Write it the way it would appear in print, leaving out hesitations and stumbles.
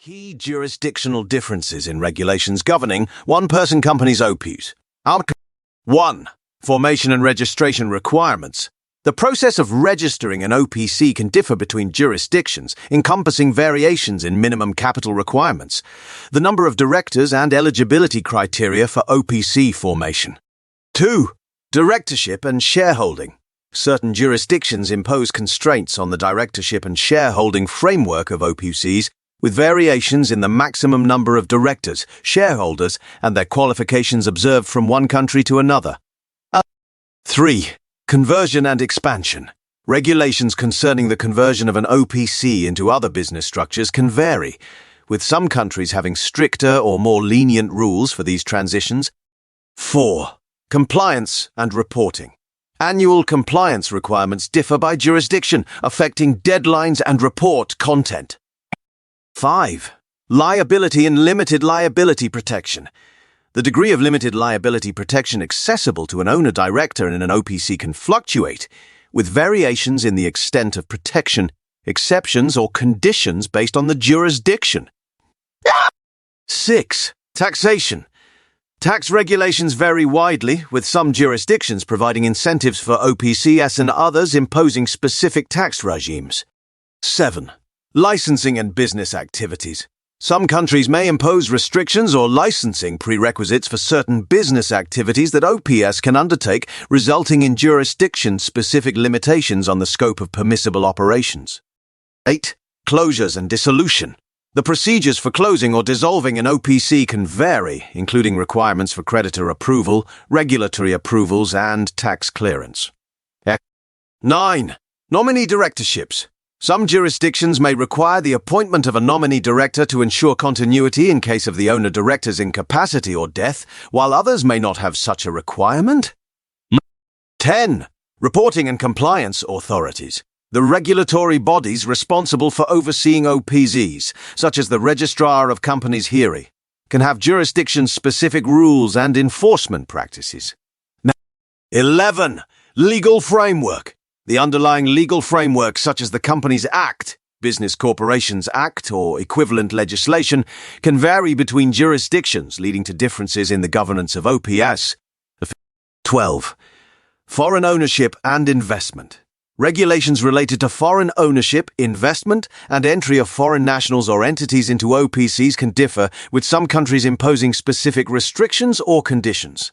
Key jurisdictional differences in regulations governing one-person companies' OPs. 1. Formation and registration requirements. The process of registering an OPC can differ between jurisdictions, encompassing variations in minimum capital requirements, the number of directors and eligibility criteria for OPC formation. 2. Directorship and shareholding. Certain jurisdictions impose constraints on the directorship and shareholding framework of OPCs, with variations in the maximum number of directors, shareholders, and their qualifications observed from one country to another. 3. Conversion and expansion. Regulations concerning the conversion of an OPC into other business structures can vary, with some countries having stricter or more lenient rules for these transitions. 4. Compliance and reporting. Annual compliance requirements differ by jurisdiction, affecting deadlines and report content. 5. Liability and limited liability protection. The degree of limited liability protection accessible to an owner-director in an OPC can fluctuate, with variations in the extent of protection, exceptions, or conditions based on the jurisdiction. 6. Taxation. Tax regulations vary widely, with some jurisdictions providing incentives for OPCs and others imposing specific tax regimes. 7. Licensing and business activities. Some countries may impose restrictions or licensing prerequisites for certain business activities that OPS can undertake, resulting in jurisdiction-specific limitations on the scope of permissible operations. 8. Closures and dissolution. The procedures for closing or dissolving an OPC can vary, including requirements for creditor approval, regulatory approvals, and tax clearance. 9. Nominee directorships. Some jurisdictions may require the appointment of a nominee director to ensure continuity in case of the owner-director's incapacity or death, while others may not have such a requirement. 10. Reporting and compliance authorities. The regulatory bodies responsible for overseeing OPCs, such as the Registrar of Companies HERE, can have jurisdiction-specific rules and enforcement practices. 11. Legal framework. The underlying legal framework, such as the Companies Act, Business Corporations Act, or equivalent legislation, can vary between jurisdictions, leading to differences in the governance of OPS. 12. Foreign ownership and investment. Regulations related to foreign ownership, investment, and entry of foreign nationals or entities into OPCs can differ, with some countries imposing specific restrictions or conditions.